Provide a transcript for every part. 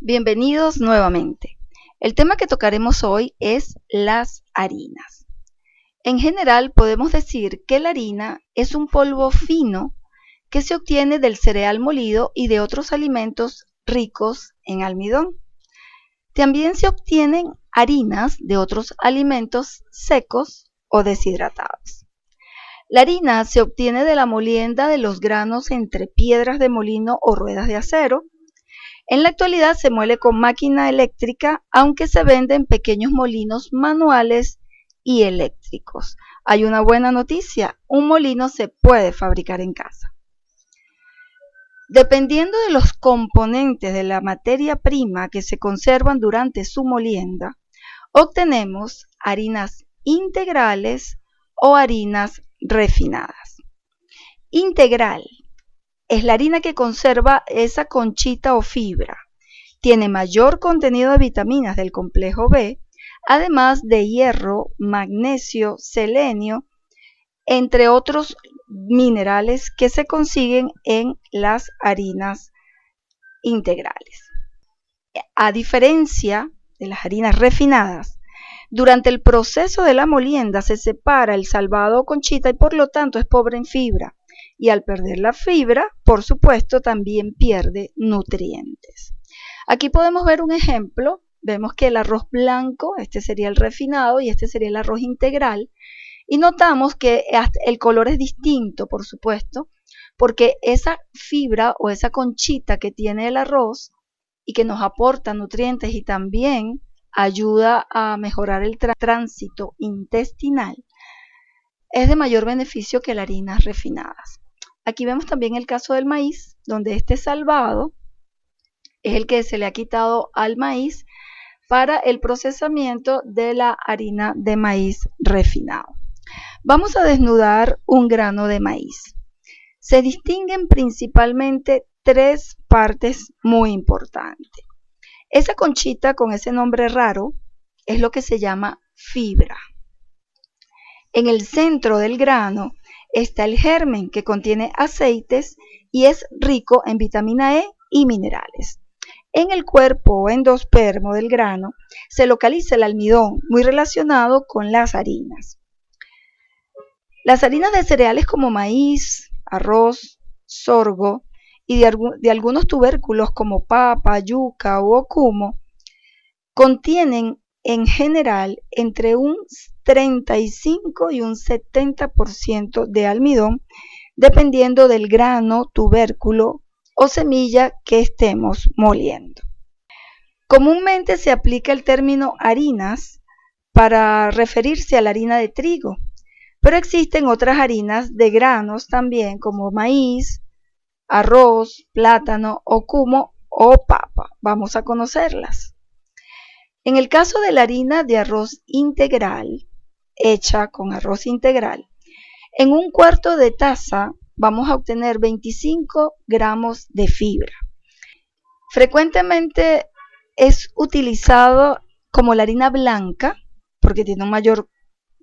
Bienvenidos nuevamente. El tema que tocaremos hoy es las harinas. En general podemos decir que la harina es un polvo fino que se obtiene del cereal molido y de otros alimentos ricos en almidón. También se obtienen harinas de otros alimentos secos o deshidratados. La harina se obtiene de la molienda de los granos entre piedras de molino o ruedas de acero. En la actualidad se muele con máquina eléctrica, aunque se venden pequeños molinos manuales y eléctricos. Hay una buena noticia: un molino se puede fabricar en casa. Dependiendo de los componentes de la materia prima que se conservan durante su molienda, obtenemos harinas integrales o harinas refinadas. Integral es la harina que conserva esa conchita o fibra. Tiene mayor contenido de vitaminas del complejo B, además de hierro, magnesio, selenio, entre otros minerales que se consiguen en las harinas integrales. A diferencia de las harinas refinadas, durante el proceso de la molienda se separa el salvado o conchita y por lo tanto es pobre en fibra. Y al perder la fibra, por supuesto, también pierde nutrientes. Aquí podemos ver un ejemplo. Vemos que el arroz blanco, este sería el refinado y este sería el arroz integral. Y notamos que el color es distinto, por supuesto, porque esa fibra o esa conchita que tiene el arroz y que nos aporta nutrientes y también ayuda a mejorar el tránsito intestinal, es de mayor beneficio que las harinas refinadas. Aquí vemos también el caso del maíz, donde este salvado es el que se le ha quitado al maíz para el procesamiento de la harina de maíz refinado. Vamos a desnudar un grano de maíz. Se distinguen principalmente tres partes muy importantes. Esa conchita con ese nombre raro es lo que se llama fibra. En el centro del grano está el germen, que contiene aceites y es rico en vitamina E y minerales. En el cuerpo o endospermo del grano se localiza el almidón, muy relacionado con las harinas. Las harinas de cereales como maíz, arroz, sorgo y de algunos tubérculos como papa, yuca u ocumo contienen en general entre un 35 y un 70% de almidón, dependiendo del grano, tubérculo o semilla que estemos moliendo. Comúnmente se aplica el término harinas para referirse a la harina de trigo, pero existen otras harinas de granos también, como maíz, arroz, plátano, ocumo o papa. Vamos a conocerlas. En el caso de la harina de arroz integral, hecha con arroz integral, en un cuarto de taza vamos a obtener 25 gramos de fibra. Frecuentemente es utilizado como la harina blanca porque tiene un mayor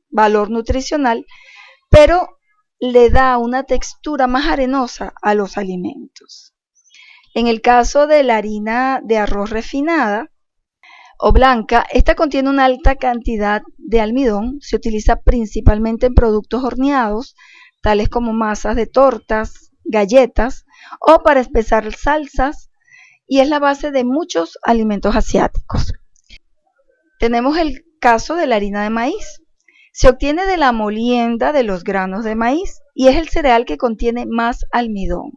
valor nutricional, pero le da una textura más arenosa a los alimentos. En el caso de la harina de arroz refinada o blanca, esta contiene una alta cantidad de almidón. Se utiliza principalmente en productos horneados, tales como masas de tortas, galletas o para espesar salsas, y es la base de muchos alimentos asiáticos. Tenemos el caso de la harina de maíz. Se obtiene de la molienda de los granos de maíz y es el cereal que contiene más almidón.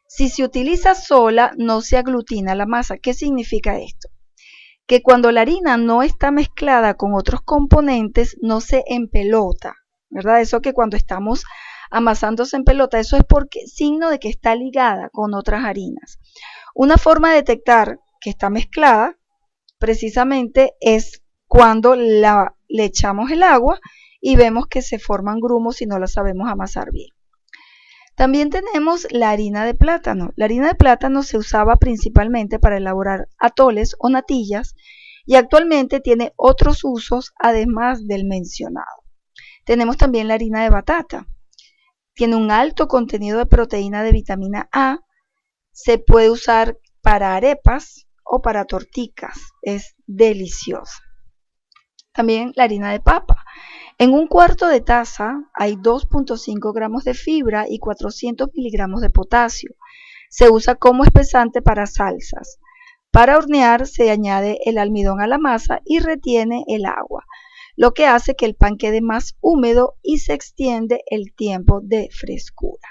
Si se utiliza sola, no se aglutina la masa. ¿Qué significa esto? Que cuando la harina no está mezclada con otros componentes, no se empelota, ¿verdad? Eso que cuando estamos amasándose en pelota, eso es signo de que está ligada con otras harinas. Una forma de detectar que está mezclada, precisamente, es cuando le echamos el agua y vemos que se forman grumos si no la sabemos amasar bien. También tenemos la harina de plátano. La harina de plátano se usaba principalmente para elaborar atoles o natillas y actualmente tiene otros usos además del mencionado. Tenemos también la harina de batata. Tiene un alto contenido de proteína de vitamina A. Se puede usar para arepas o para torticas. Es deliciosa. También la harina de papa. En un cuarto de taza hay 2.5 gramos de fibra y 400 miligramos de potasio. Se usa como espesante para salsas. Para hornear se añade el almidón a la masa y retiene el agua, lo que hace que el pan quede más húmedo y se extiende el tiempo de frescura.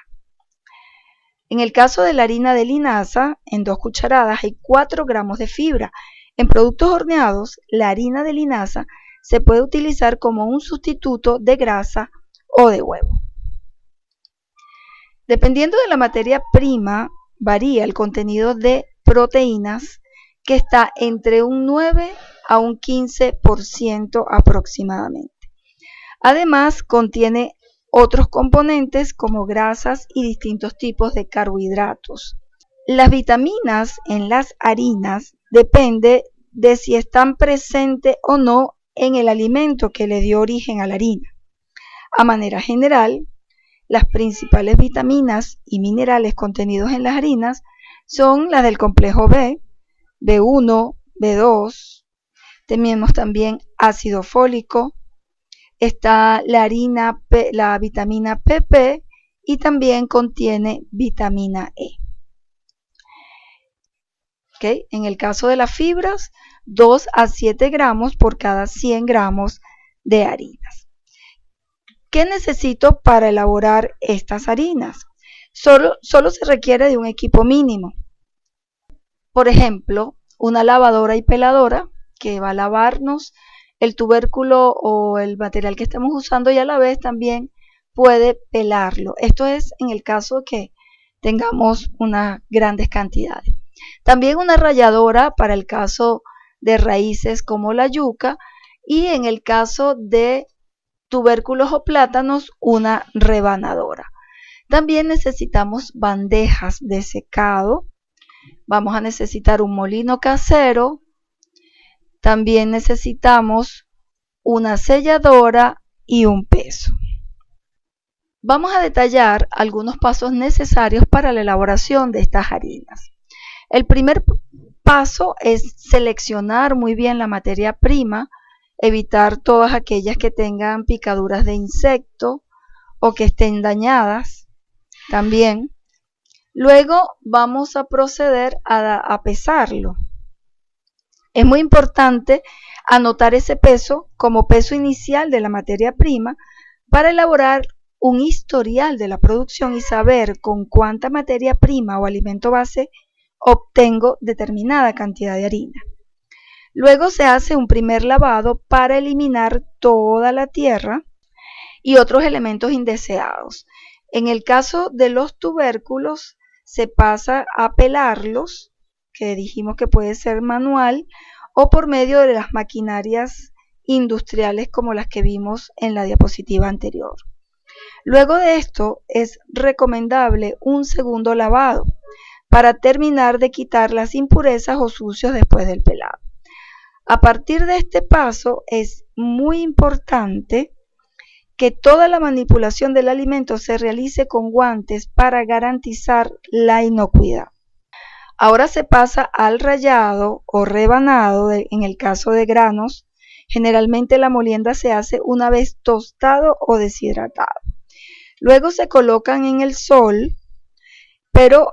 En el caso de la harina de linaza, en 2 cucharadas hay 4 gramos de fibra. En productos horneados, la harina de linaza se puede utilizar como un sustituto de grasa o de huevo. Dependiendo de la materia prima, varía el contenido de proteínas, que está entre un 9 a un 15% aproximadamente. Además, contiene otros componentes como grasas y distintos tipos de carbohidratos. Las vitaminas en las harinas depende de si están presentes o no en el alimento que le dio origen a la harina. A manera general, las principales vitaminas y minerales contenidos en las harinas son las del complejo B, B1, B2, tenemos también ácido fólico, está la vitamina PP y también contiene vitamina E. ¿Okay? En el caso de las fibras, 2 a 7 gramos por cada 100 gramos de harinas. ¿Qué necesito para elaborar estas harinas? Solo se requiere de un equipo mínimo. Por ejemplo, una lavadora y peladora que va a lavarnos el tubérculo o el material que estemos usando y a la vez también puede pelarlo. Esto es en el caso que tengamos unas grandes cantidades. También una ralladora para el caso de raíces como la yuca y en el caso de tubérculos o plátanos una rebanadora. También necesitamos bandejas de secado. Vamos a necesitar un molino casero. También necesitamos una selladora y un peso. Vamos a detallar algunos pasos necesarios para la elaboración de estas harinas. El primer paso es seleccionar muy bien la materia prima, evitar todas aquellas que tengan picaduras de insecto o que estén dañadas también. Luego vamos a proceder a pesarlo. Es muy importante anotar ese peso como peso inicial de la materia prima para elaborar un historial de la producción y saber con cuánta materia prima o alimento base obtengo determinada cantidad de harina. Luego se hace un primer lavado para eliminar toda la tierra y otros elementos indeseados. En el caso de los tubérculos se pasa a pelarlos, que dijimos que puede ser manual o por medio de las maquinarias industriales como las que vimos en la diapositiva anterior. Luego de esto es recomendable un segundo lavado para terminar de quitar las impurezas o sucios después del pelado. A partir de este paso es muy importante que toda la manipulación del alimento se realice con guantes para garantizar la inocuidad. Ahora se pasa al rallado o rebanado en el caso de granos. Generalmente la molienda se hace una vez tostado o deshidratado. Luego se colocan en el sol, pero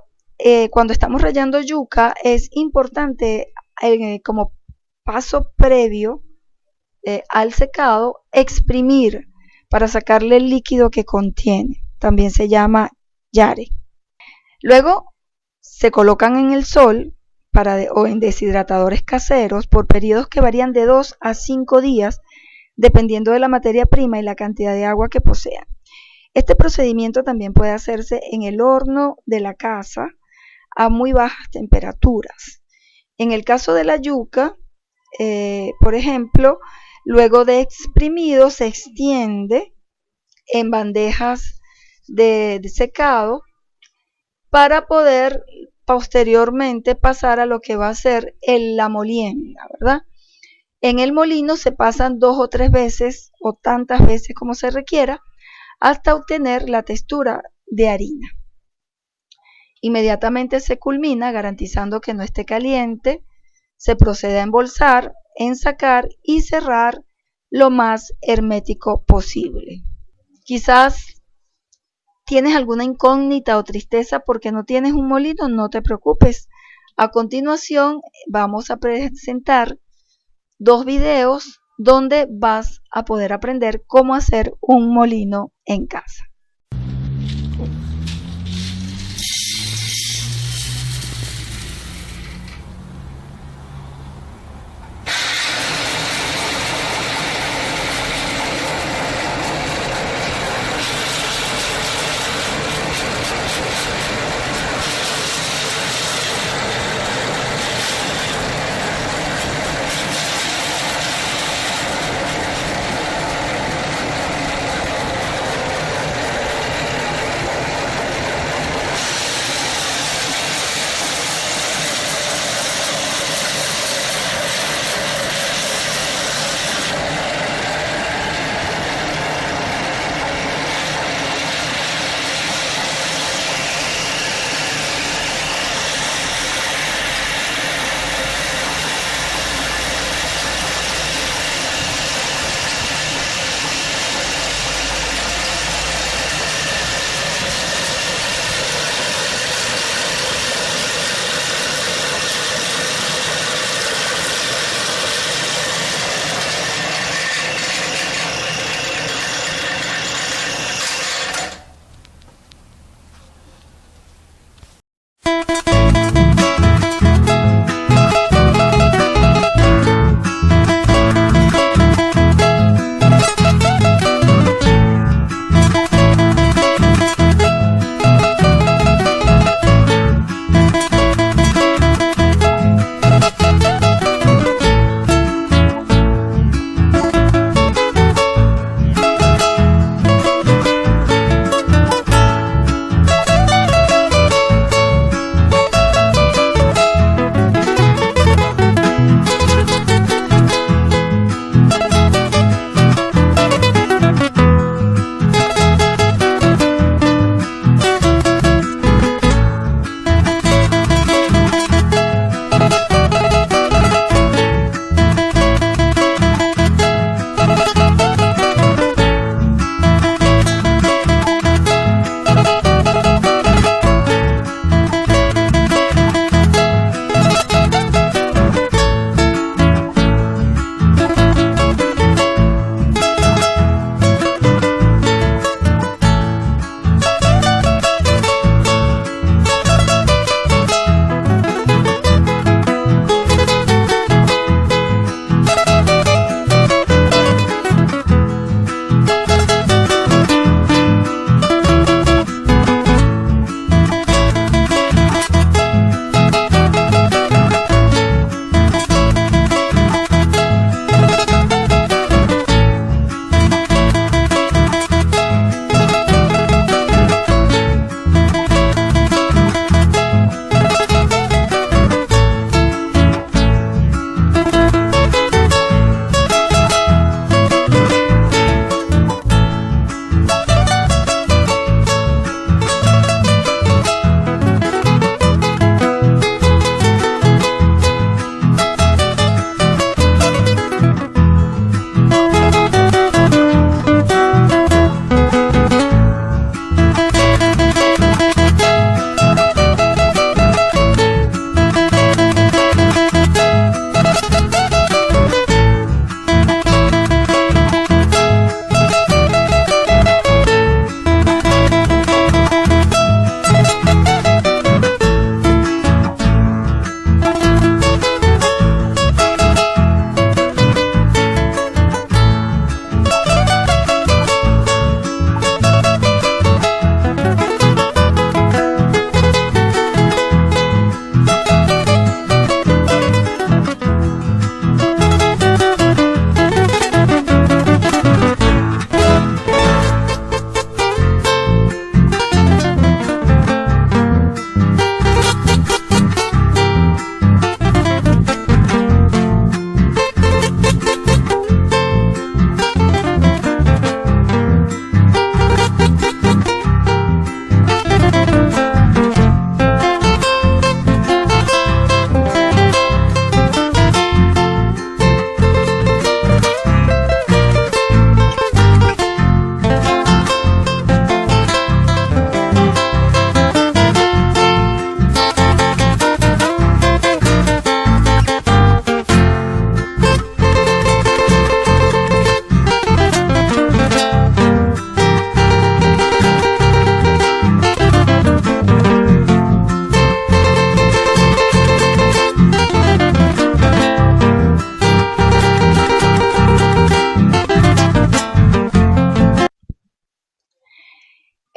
cuando estamos rallando yuca es importante como paso previo al secado exprimir para sacarle el líquido que contiene. También se llama yare. Luego se colocan en el sol o en deshidratadores caseros por periodos que varían de 2 a 5 días dependiendo de la materia prima y la cantidad de agua que posean. Este procedimiento también puede hacerse en el horno de la casa a muy bajas temperaturas. En el caso de la yuca, por ejemplo, luego de exprimido se extiende en bandejas de secado para poder posteriormente pasar a lo que va a ser la molienda, ¿verdad? En el molino se pasan 2 o 3 veces o tantas veces como se requiera hasta obtener la textura de harina. Inmediatamente se culmina garantizando que no esté caliente Se procede a embolsar, ensacar y cerrar lo más hermético posible. Quizás tienes alguna incógnita o tristeza porque no tienes un molino, no te preocupes. A continuación vamos a presentar 2 videos donde vas a poder aprender cómo hacer un molino en casa.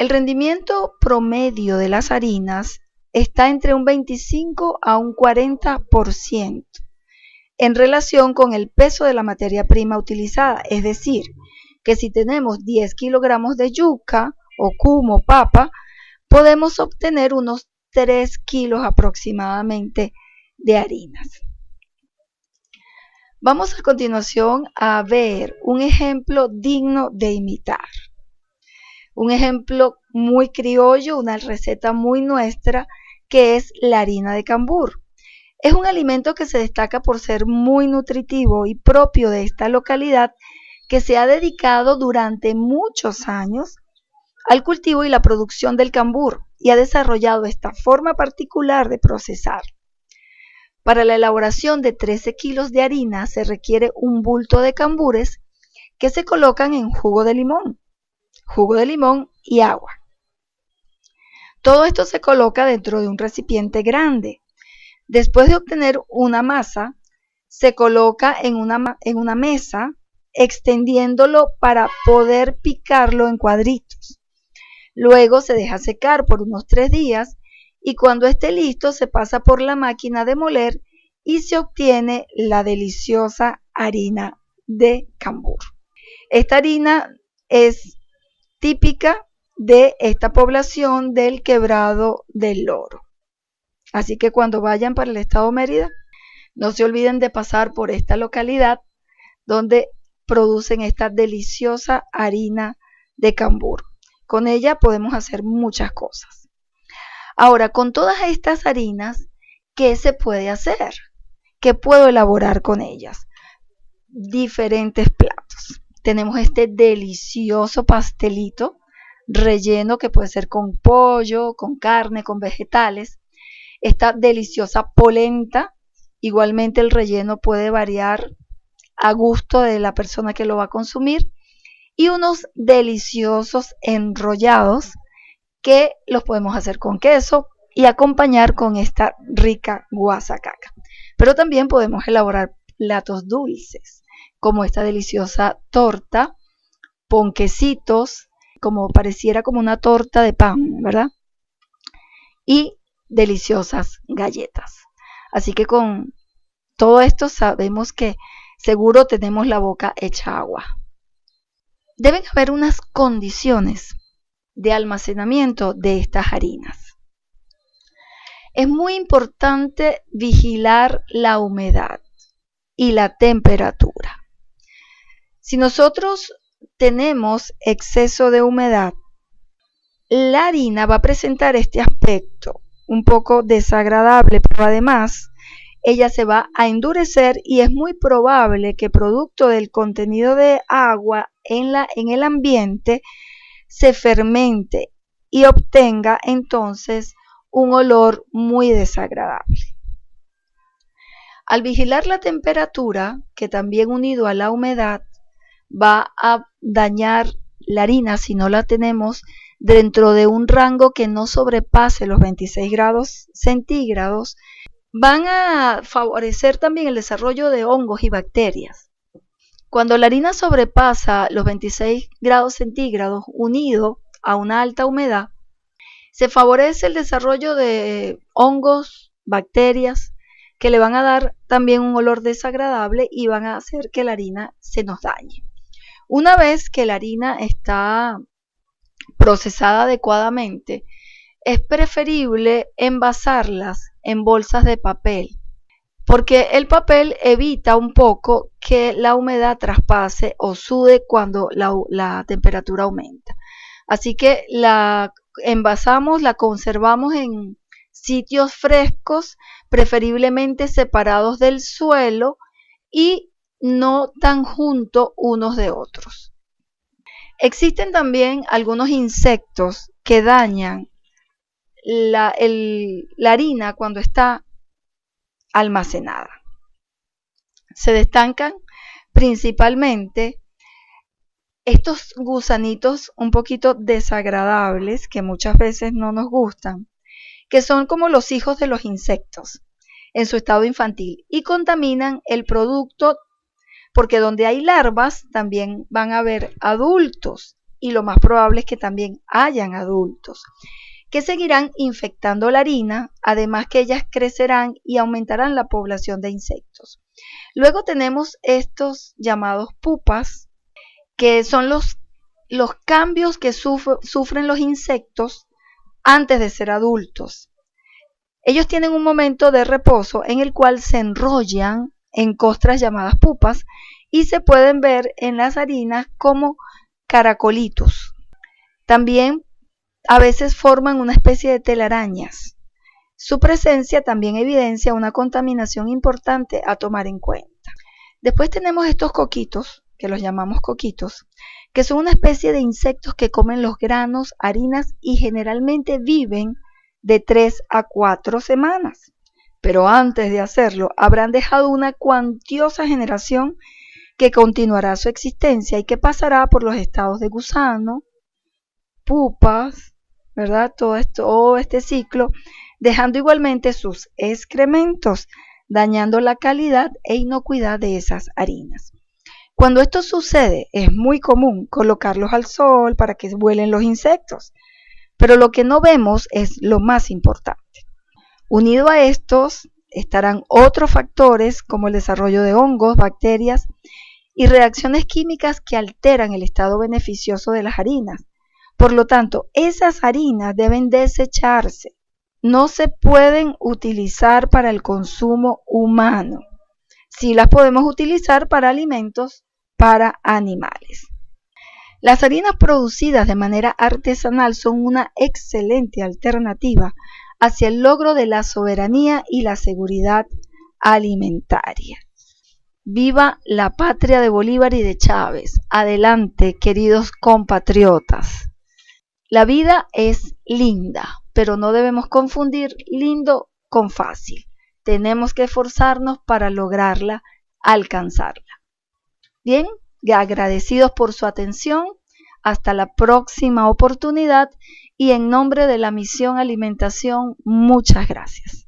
El rendimiento promedio de las harinas está entre un 25 a un 40% en relación con el peso de la materia prima utilizada. Es decir, que si tenemos 10 kilogramos de yuca o cumo, papa, podemos obtener unos 3 kilos aproximadamente de harinas. Vamos a continuación a ver un ejemplo digno de imitar. Un ejemplo muy criollo, una receta muy nuestra, que es la harina de cambur. Es un alimento que se destaca por ser muy nutritivo y propio de esta localidad, que se ha dedicado durante muchos años al cultivo y la producción del cambur y ha desarrollado esta forma particular de procesar. Para la elaboración de 13 kilos de harina se requiere un bulto de cambures que se colocan en jugo de limón y agua. Todo esto se coloca dentro de un recipiente grande. Después de obtener una masa, se coloca en una mesa, extendiéndolo para poder picarlo en cuadritos. Luego se deja secar por unos 3 días y cuando esté listo se pasa por la máquina de moler y se obtiene la deliciosa harina de cambur. Esta harina es típica de esta población del Quebrado del Loro. Así que cuando vayan para el estado Mérida, no se olviden de pasar por esta localidad donde producen esta deliciosa harina de cambur. Con ella podemos hacer muchas cosas. Ahora, con todas estas harinas, ¿qué se puede hacer? ¿Qué puedo elaborar con ellas? Diferentes platos. Tenemos este delicioso pastelito relleno que puede ser con pollo, con carne, con vegetales. Esta deliciosa polenta, igualmente el relleno puede variar a gusto de la persona que lo va a consumir. Y unos deliciosos enrollados que los podemos hacer con queso y acompañar con esta rica guasacaca. Pero también podemos elaborar platos dulces, como esta deliciosa torta, ponquecitos, como pareciera como una torta de pan, ¿verdad? Y deliciosas galletas. Así que con todo esto sabemos que seguro tenemos la boca hecha agua. Deben haber unas condiciones de almacenamiento de estas harinas. Es muy importante vigilar la humedad y la temperatura. Si nosotros tenemos exceso de humedad, la harina va a presentar este aspecto un poco desagradable, pero además ella se va a endurecer y es muy probable que producto del contenido de agua en el ambiente se fermente y obtenga entonces un olor muy desagradable. Al vigilar la temperatura, que también unido a la humedad, va a dañar la harina si no la tenemos dentro de un rango que no sobrepase los 26 grados centígrados, van a favorecer también el desarrollo de hongos y bacterias. Cuando la harina sobrepasa los 26 grados centígrados unido a una alta humedad, se favorece el desarrollo de hongos, bacterias, que le van a dar también un olor desagradable y van a hacer que la harina se nos dañe. Una vez que la harina está procesada adecuadamente, es preferible envasarlas en bolsas de papel, porque el papel evita un poco que la humedad traspase o sude cuando la temperatura aumenta. Así que la envasamos, la conservamos en sitios frescos, preferiblemente separados del suelo y no tan juntos unos de otros. Existen también algunos insectos que dañan la harina cuando está almacenada. Se destacan principalmente estos gusanitos un poquito desagradables que muchas veces no nos gustan, que son como los hijos de los insectos en su estado infantil y contaminan el producto, porque donde hay larvas también van a haber adultos y lo más probable es que también hayan adultos, que seguirán infectando la harina, además que ellas crecerán y aumentarán la población de insectos. Luego tenemos estos llamados pupas, que son los cambios que sufren los insectos antes de ser adultos. Ellos tienen un momento de reposo en el cual se enrollan en costras llamadas pupas y se pueden ver en las harinas como caracolitos. También a veces forman una especie de telarañas. Su presencia también evidencia una contaminación importante a tomar en cuenta. Después tenemos estos coquitos, que los llamamos coquitos, que son una especie de insectos que comen los granos, harinas y generalmente viven de 3 a 4 semanas. Pero antes de hacerlo, habrán dejado una cuantiosa generación que continuará su existencia y que pasará por los estados de gusano, pupas, ¿verdad? Todo este ciclo, dejando igualmente sus excrementos, dañando la calidad e inocuidad de esas harinas. Cuando esto sucede, es muy común colocarlos al sol para que vuelen los insectos, pero lo que no vemos es lo más importante. Unido a estos estarán otros factores como el desarrollo de hongos, bacterias y reacciones químicas que alteran el estado beneficioso de las harinas. Por lo tanto, esas harinas deben desecharse. No se pueden utilizar para el consumo humano. Sí las podemos utilizar para alimentos para animales. Las harinas producidas de manera artesanal son una excelente alternativa hacia el logro de la soberanía y la seguridad alimentaria. ¡Viva la patria de Bolívar y de Chávez! Adelante, queridos compatriotas. La vida es linda, pero no debemos confundir lindo con fácil. Tenemos que esforzarnos para lograrla, alcanzarla. Bien, agradecidos por su atención. Hasta la próxima oportunidad y en nombre de la Misión Alimentación, muchas gracias.